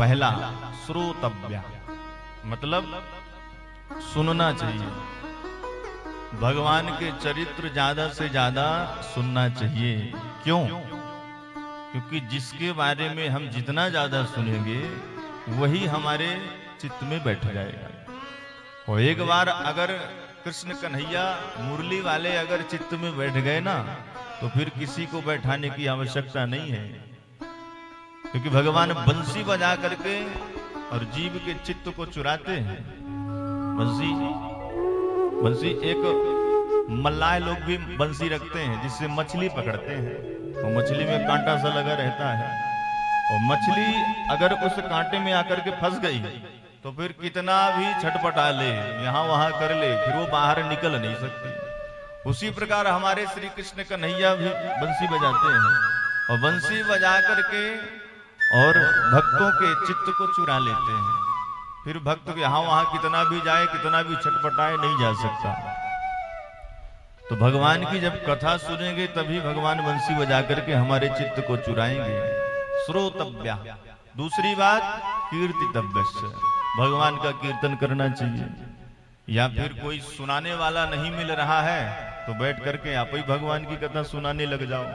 पहला श्रोतव्या, मतलब सुनना चाहिए। भगवान के चरित्र ज्यादा से ज्यादा सुनना चाहिए। क्यों? क्योंकि जिसके बारे में हम जितना ज्यादा सुनेंगे वही हमारे चित्त में बैठ जाएगा। और एक बार अगर कृष्ण कन्हैया मुरली वाले अगर चित्त में बैठ गए ना, तो फिर किसी को बैठाने की आवश्यकता नहीं है। क्योंकि भगवान बंसी बजा करके और जीव के चित्त को चुराते हैं। बंसी एक मल्लाह लोग भी बंसी रखते हैं जिससे मछली पकड़ते हैं। और मछली में कांटा सा लगा रहता है, और मछली अगर उस कांटे में आकर के फंस गई तो फिर कितना भी छटपटा ले, यहां वहां कर ले, फिर वो बाहर निकल नहीं सकती। उसी प्रकार हमारे श्री कृष्ण कन्हैया भी बंसी बजाते हैं, और बंसी बजा करके और भक्तों के चित्त को चुरा लेते हैं। फिर भक्त यहां वहां कितना भी जाए, कितना भी छटपटाए, नहीं जा सकता। तो भगवान की जब कथा सुनेंगे तभी भगवान बंसी बजा करके हमारे चित्त को चुराएंगे। श्रोतव्या। दूसरी बात, कीर्तितव्य, भगवान का कीर्तन करना चाहिए। या फिर कोई सुनाने वाला नहीं मिल रहा है तो बैठ करके आप ही भगवान की कथा सुनाने लग जाओ।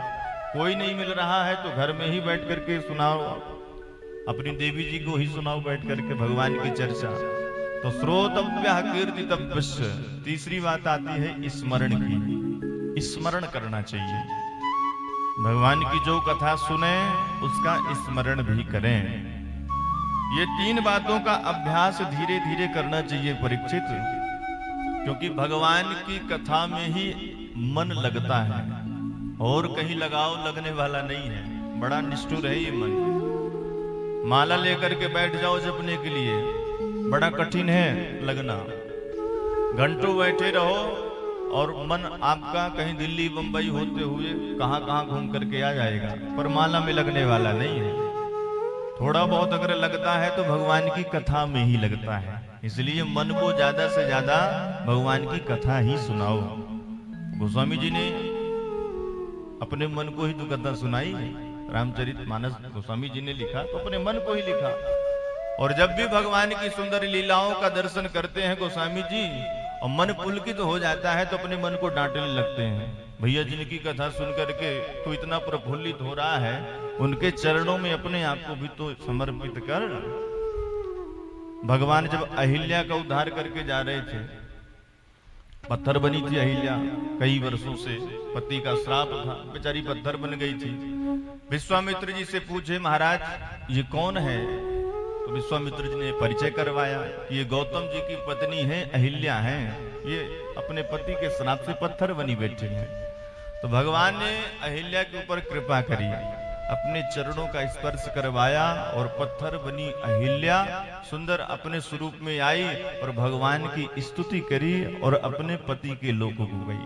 कोई नहीं मिल रहा है तो घर में ही बैठ करके सुनाओ, अपनी देवी जी को ही सुनाओ बैठ करके भगवान की चर्चा। तो श्रोतव्य कीर्तितव्य। तीसरी बात आती है स्मरण की। स्मरण करना चाहिए। भगवान की जो कथा सुने उसका स्मरण भी करें। ये तीन बातों का अभ्यास धीरे धीरे करना चाहिए परीक्षित, क्योंकि भगवान की कथा में ही मन लगता है और कहीं लगाव लगने वाला नहीं है। बड़ा निष्ठुर है ये मन। माला लेकर के बैठ जाओ जपने के लिए, बड़ा कठिन है लगना। घंटों बैठे रहो और मन आपका कहीं दिल्ली बंबई होते हुए कहां कहां घूम करके आ जाएगा, पर माला में लगने वाला नहीं है। थोड़ा बहुत अगर लगता है तो भगवान की कथा में ही लगता है। इसलिए मन को ज्यादा से ज्यादा भगवान की कथा ही सुनाओ। गोस्वामी जी ने अपने मन को ही तो कथा सुनाई। रामचरितमानस गोस्वामी जी ने लिखा तो अपने मन को ही लिखा। और जब भी भगवान की सुंदर लीलाओं का दर्शन करते हैं गोस्वामी जी और मन पुलकित हो जाता है तो अपने मन को डांटने लगते हैं। भैया जिनकी कथा सुन करके तो इतना प्रफुल्लित हो रहा है, उनके चरणों में अपने आप को भी तो समर्पित कर। भगवान जब अहिल्या का उद्धार करके जा रहे थे, पत्थर बनी थी अहिल्या, कई वर्षों से पति का श्राप था, बेचारी पत्थर बन गई थी। विश्वामित्र जी से पूछे, महाराज ये कौन है? तो विश्वामित्र जी ने परिचय करवाया, ये गौतम जी की पत्नी है, अहिल्या है, ये अपने पति के श्राप से पत्थर बनी बैठी है। तो भगवान ने अहिल्या के ऊपर कृपा करी, अपने चरणों का स्पर्श करवाया और पत्थर बनी अहिल्या सुंदर अपने स्वरूप में आई और भगवान की स्तुति करी और अपने पति के लोक को गई।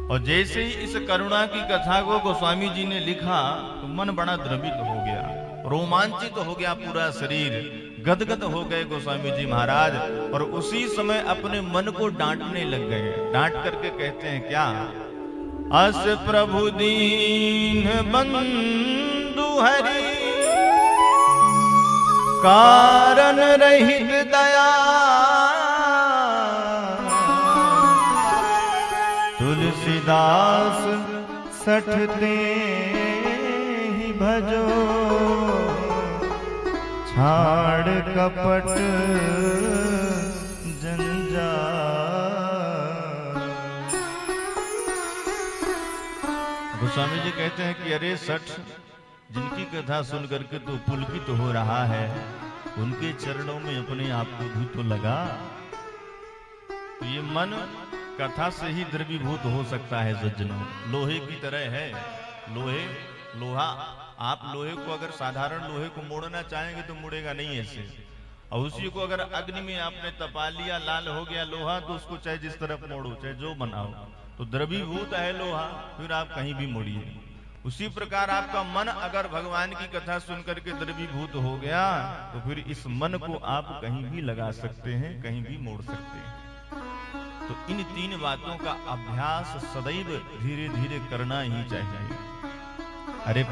और जैसे ही इस करुणा की कथा को गोस्वामी जी ने लिखा तो मन बड़ा द्रवित हो गया, रोमांचित हो गया, पूरा शरीर गदगद हो गए गोस्वामी जी महाराज। और उसी समय अपने मन को डांटने लग गए। डांट करके कहते हैं क्या? अस प्रभु दीन बंधु हरि, कारण रहित दया, तुलसीदास सठते ही भजो, छाड़ कपट जंजाल। गोस्वामी जी कहते हैं कि अरे सठ, जिनकी कथा सुन करके तो पुलकित हो रहा है, उनके चरणों में अपने आप को भी तो लगा। तो ये मन कथा से ही द्रवीभूत हो सकता है सज्जनों। लोहे की तरह है। लोहा, आप लोहे को अगर साधारण लोहे को मोड़ना चाहेंगे तो मुड़ेगा नहीं ऐसे। और उसी को अगर अग्नि में आपने तपा लिया, लाल हो गया लोहा, तो उसको चाहे जिस तरफ मोड़ो, चाहे जो बनाओ, तो द्रवीभूत है लोहा, फिर आप कहीं भी मोड़िए। उसी प्रकार आपका मन अगर भगवान की कथा सुन करके द्रवीभूत हो गया तो फिर इस मन को आप कहीं भी लगा सकते हैं, कहीं भी मोड़ सकते हैं। तो इन तीन बातों का अभ्यास सदैव धीरे धीरे करना ही चाहिए। अरे